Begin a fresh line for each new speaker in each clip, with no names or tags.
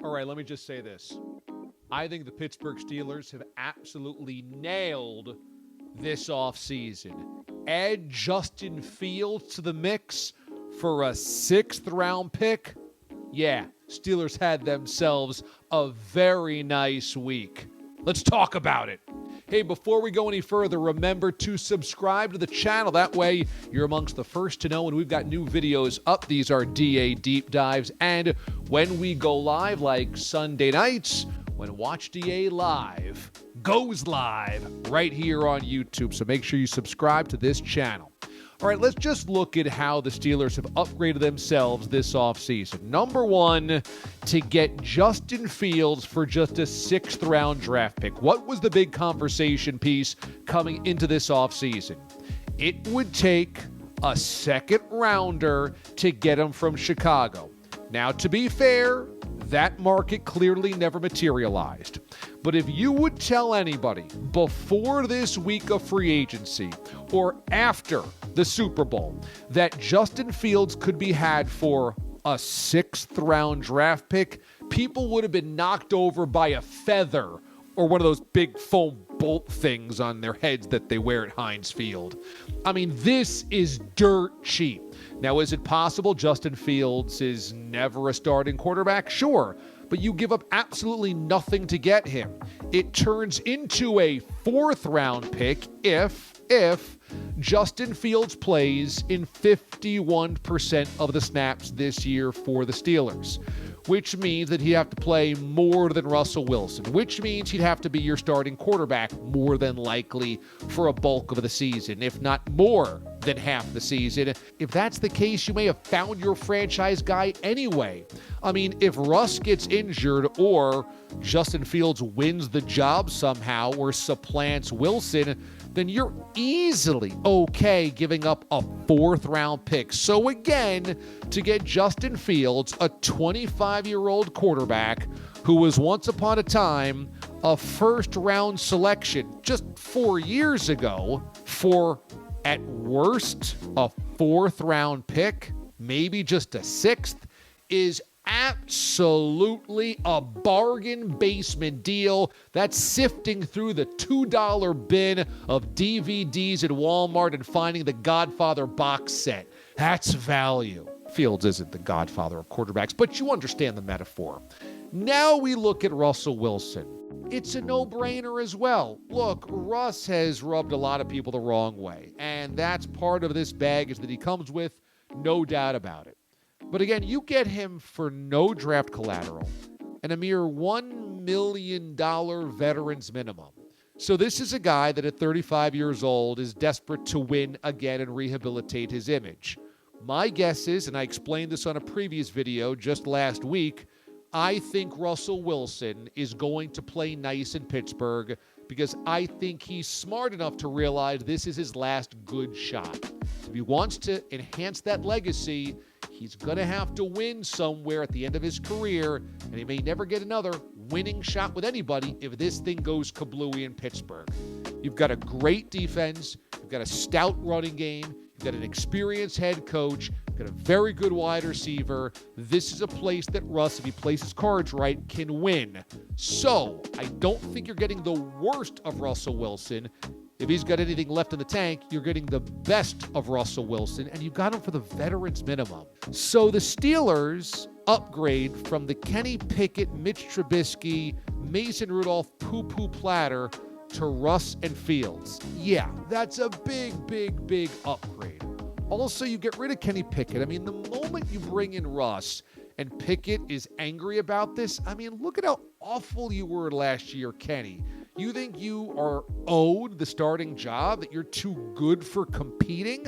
All right, let me just say this. I think the Pittsburgh Steelers have absolutely nailed this offseason. Add Justin Fields to the mix for a 6th-round pick. Yeah, Steelers had themselves a very nice week. Let's talk about it. Hey, before we go any further, remember to subscribe to the channel. That way, you're amongst the first to know when we've got new videos up. These are DA Deep Dives. And when we go live, like Sunday nights, when Watch DA Live goes live right here on YouTube. So make sure you subscribe to this channel. All right, let's just look at how the Steelers have upgraded themselves this offseason. Number one, to get Justin Fields for just a 6th-round draft pick. What was the big conversation piece coming into this offseason? It would take a 2nd-rounder to get him from Chicago. Now, to be fair, that market clearly never materialized. But if you would tell anybody before this week of free agency or after the Super Bowl that Justin Fields could be had for a 6th-round draft pick, people would have been knocked over by a feather or one of those big foam bolt things on their heads that they wear at Heinz Field. I mean, this is dirt cheap. Now, is it possible Justin Fields is never a starting quarterback? Sure, but you give up absolutely nothing to get him. It turns into a 4th-round pick if Justin Fields plays in 51% of the snaps this year for the Steelers, which means that he'd have to play more than Russell Wilson, which means he'd have to be your starting quarterback more than likely for a bulk of the season, if not more than half the season. If that's the case, you may have found your franchise guy anyway. I mean, if Russ gets injured or Justin Fields wins the job somehow or supplants Wilson, then you're easily okay giving up a 4th-round pick. So again, to get Justin Fields, a 25-year-old quarterback who was once upon a time a 1st-round selection just 4 years ago, for at worst a 4th-round pick, maybe just a 6th, is absolutely a bargain basement deal. That's sifting through the $2 bin of DVDs at Walmart and finding the Godfather box set. That's value. Fields isn't the godfather of quarterbacks, but you understand the metaphor. Now we look at Russell Wilson. It's a no-brainer as well. Look, Russ has rubbed a lot of people the wrong way, and that's part of this baggage that he comes with, no doubt about it. But again, you get him for no draft collateral and a mere $1 million veterans minimum. So this is a guy that at 35 years old is desperate to win again and rehabilitate his image. My guess is, and I explained this on a previous video just last week, I think Russell Wilson is going to play nice in Pittsburgh because I think he's smart enough to realize this is his last good shot. If he wants to enhance that legacy, he's going to have to win somewhere at the end of his career, and he may never get another winning shot with anybody if this thing goes kablooey in Pittsburgh. You've got a great defense. You've got a stout running game. You've got an experienced head coach. You've got a very good wide receiver. This is a place that Russ, if he plays his cards right, can win. So I don't think you're getting the worst of Russell Wilson. If he's got anything left in the tank, you're getting the best of Russell Wilson, and you got him for the veterans minimum. So the Steelers upgrade from the Kenny Pickett, Mitch Trubisky, Mason Rudolph poo-poo platter to Russ and Fields. Yeah, that's a big upgrade. Also, you get rid of Kenny Pickett. I mean, the moment you bring in Russ and Pickett is angry about this, I mean, look at how awful you were last year, Kenny. You think you are owed the starting job, that you're too good for competing?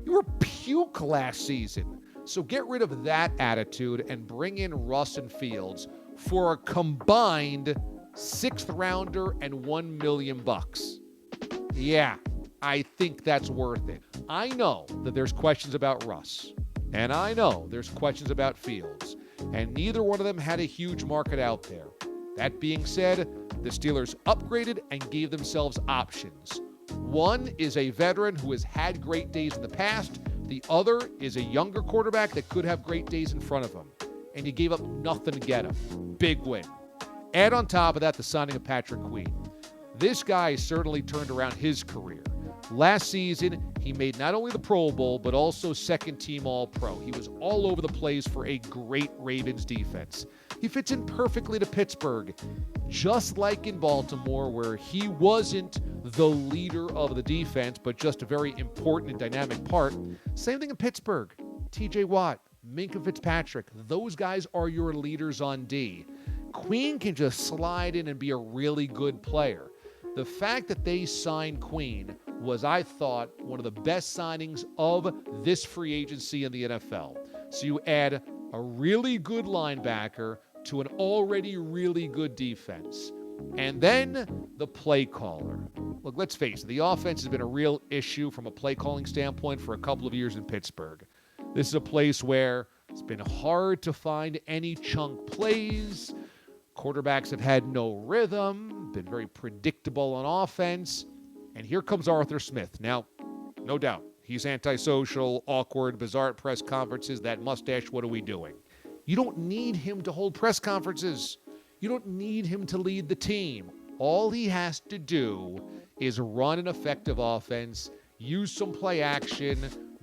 You were puke last season. So get rid of that attitude and bring in Russ and Fields for a combined 6th-rounder and $1 million. Yeah, I think that's worth it. I know that there's questions about Russ, and I know there's questions about Fields, and neither one of them had a huge market out there. That being said, the Steelers upgraded and gave themselves options. One is a veteran who has had great days in the past. The other is a younger quarterback that could have great days in front of him. and you gave up nothing to get him. Big win. Add on top of that the signing of Patrick Queen. This guy certainly turned around his career. Last season, he made not only the Pro Bowl, but also second-team All-Pro. He was all over the place for a great Ravens defense. He fits in perfectly to Pittsburgh, just like in Baltimore, where he wasn't the leader of the defense, but just a very important and dynamic part. Same thing in Pittsburgh. T.J. Watt, Minkah Fitzpatrick, those guys are your leaders on D. Queen can just slide in and be a really good player. The fact that they signed Queen was, I thought, one of the best signings of this free agency in the NFL. So you add a really good linebacker to an already really good defense. And then the play caller. Look, let's face it, the offense has been a real issue from a play calling standpoint for a couple of years in Pittsburgh. This is a place where it's been hard to find any chunk plays. Quarterbacks have had no rhythm, been very predictable on offense. And here comes Arthur Smith. Now, no doubt, he's antisocial, awkward, bizarre at press conferences. That mustache, what are we doing? You don't need him to hold press conferences. You don't need him to lead the team. All he has to do is run an effective offense, use some play action,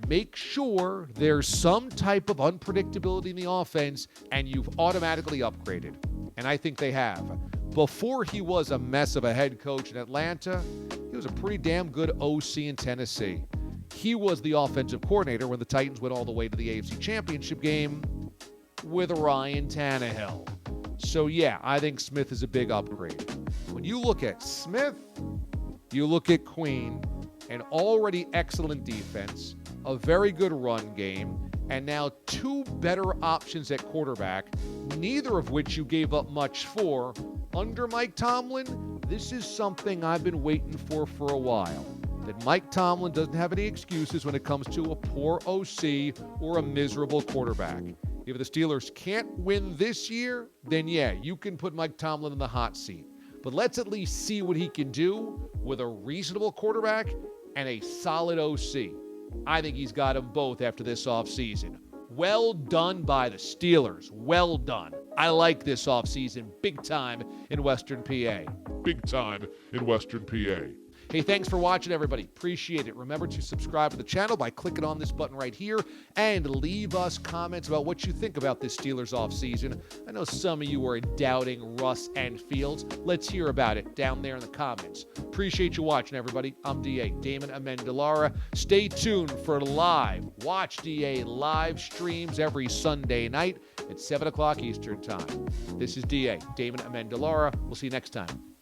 make sure there's some type of unpredictability in the offense, and you've automatically upgraded. And I think they have. Before he was a mess of a head coach in Atlanta, he was a pretty damn good OC in Tennessee. He was the offensive coordinator when the Titans went all the way to the AFC Championship game with Ryan Tannehill. So yeah, I think Smith is a big upgrade. When you look at Smith, you look at Queen, an already excellent defense, a very good run game, and now two better options at quarterback, neither of which you gave up much for. Under Mike Tomlin, this is something I've been waiting for a while. That Mike Tomlin doesn't have any excuses when it comes to a poor OC or a miserable quarterback. If the Steelers can't win this year, then yeah, you can put Mike Tomlin in the hot seat. But let's at least see what he can do with a reasonable quarterback and a solid OC. I think he's got them both after this offseason. Well done by the Steelers. Well done. I like this offseason big time in Western PA.
Big time in Western PA.
Hey, thanks for watching, everybody. Appreciate it. Remember to subscribe to the channel by clicking on this button right here and leave us comments about what you think about this Steelers offseason. I know some of you are doubting Russ and Fields. Let's hear about it down there in the comments. Appreciate you watching, everybody. I'm DA, Damon Amendolara. Stay tuned for live. Watch DA live streams every Sunday night at 7 o'clock Eastern Time. This is DA, Damon Amendolara. We'll see you next time.